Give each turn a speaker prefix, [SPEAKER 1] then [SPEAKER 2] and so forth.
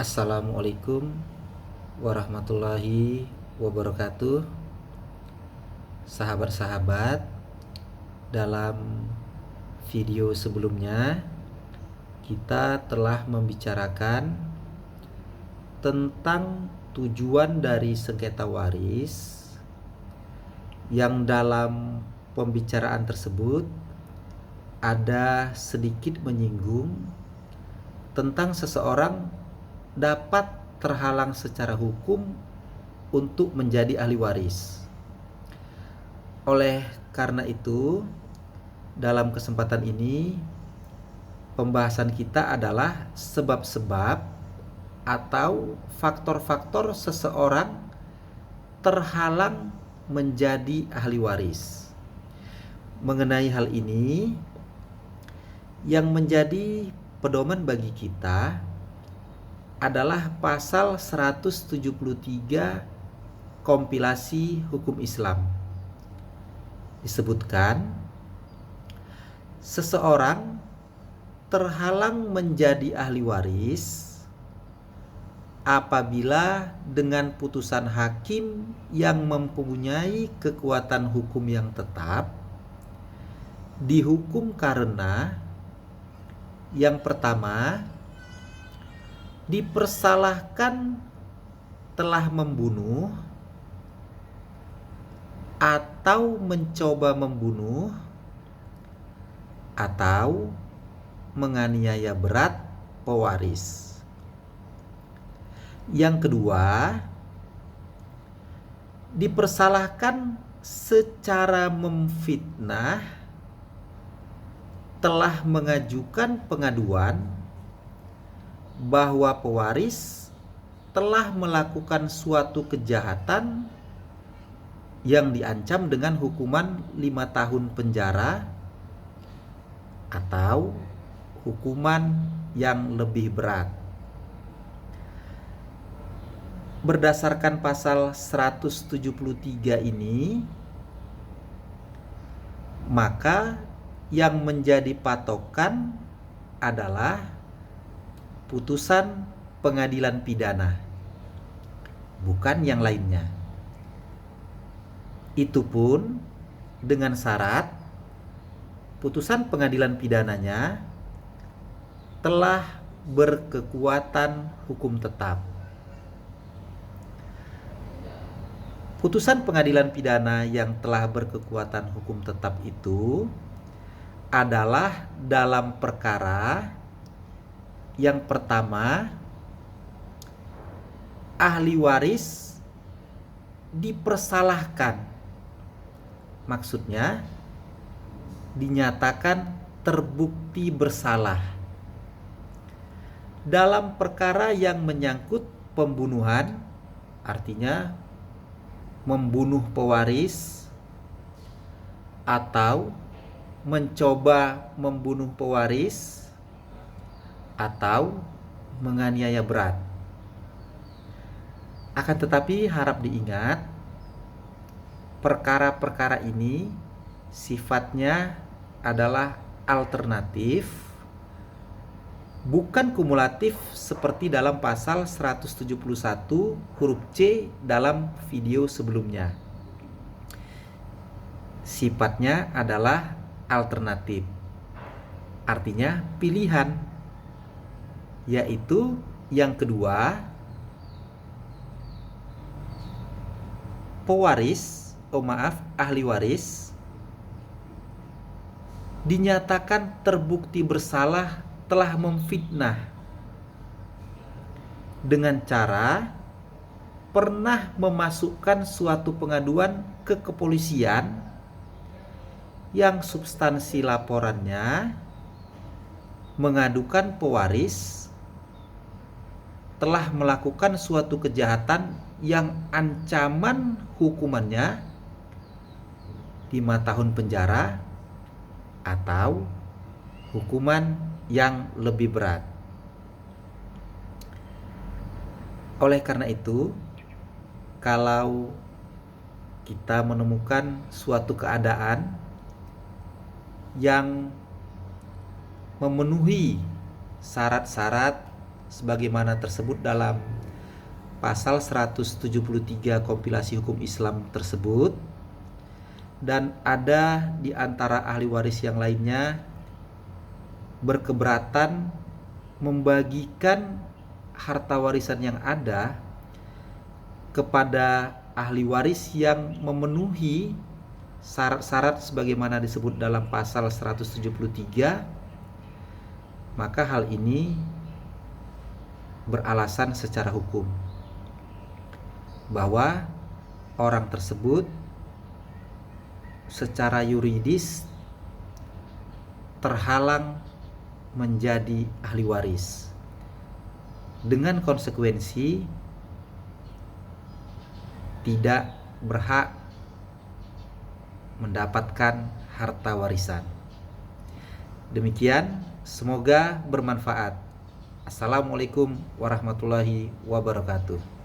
[SPEAKER 1] Assalamualaikum warahmatullahi wabarakatuh. Sahabat-sahabat, dalam video sebelumnya kita telah membicarakan tentang tujuan dari sengketa waris, yang dalam pembicaraan tersebut ada sedikit menyinggung tentang seseorang dapat terhalang secara hukum untuk menjadi ahli waris. Oleh karena itu, dalam kesempatan ini pembahasan kita adalah sebab-sebab atau faktor-faktor seseorang terhalang menjadi ahli waris. Mengenai hal ini, yang menjadi pedoman bagi kita adalah pasal 173 kompilasi hukum Islam. Disebutkan, seseorang terhalang menjadi ahli waris apabila dengan putusan hakim yang mempunyai kekuatan hukum yang tetap dihukum karena yang pertama, dipersalahkan telah membunuh atau mencoba membunuh atau menganiaya berat pewaris. Yang kedua, dipersalahkan secara memfitnah, telah mengajukan pengaduan bahwa pewaris telah melakukan suatu kejahatan yang diancam dengan hukuman 5 tahun penjara atau hukuman yang lebih berat. Berdasarkan pasal 173 ini, maka yang menjadi patokan adalah putusan pengadilan pidana, bukan yang lainnya. Itu pun dengan syarat putusan pengadilan pidananya telah berkekuatan hukum tetap. Putusan pengadilan pidana yang telah berkekuatan hukum tetap itu adalah dalam perkara yang pertama, ahli waris dipersalahkan. Maksudnya, dinyatakan terbukti bersalah dalam perkara yang menyangkut pembunuhan, artinya membunuh pewaris atau mencoba membunuh pewaris atau menganiaya berat. Akan tetapi harap diingat, perkara-perkara ini sifatnya adalah alternatif, bukan kumulatif seperti dalam pasal 171 huruf C dalam video sebelumnya. Sifatnya adalah alternatif, artinya pilihan, yaitu yang kedua, ahli waris dinyatakan terbukti bersalah telah memfitnah dengan cara pernah memasukkan suatu pengaduan ke kepolisian yang substansi laporannya mengadukan pewaris telah melakukan suatu kejahatan yang ancaman hukumannya 5 tahun penjara atau hukuman yang lebih berat. Oleh karena itu, kalau kita menemukan suatu keadaan yang memenuhi syarat-syarat sebagaimana tersebut dalam pasal 173 kompilasi hukum Islam tersebut, dan ada di antara ahli waris yang lainnya berkeberatan membagikan harta warisan yang ada kepada ahli waris yang memenuhi syarat-syarat sebagaimana disebut dalam pasal 173, maka hal ini beralasan secara hukum bahwa orang tersebut secara yuridis terhalang menjadi ahli waris, dengan konsekuensi tidak berhak mendapatkan harta warisan. Demikian, semoga bermanfaat. Assalamualaikum warahmatullahi wabarakatuh.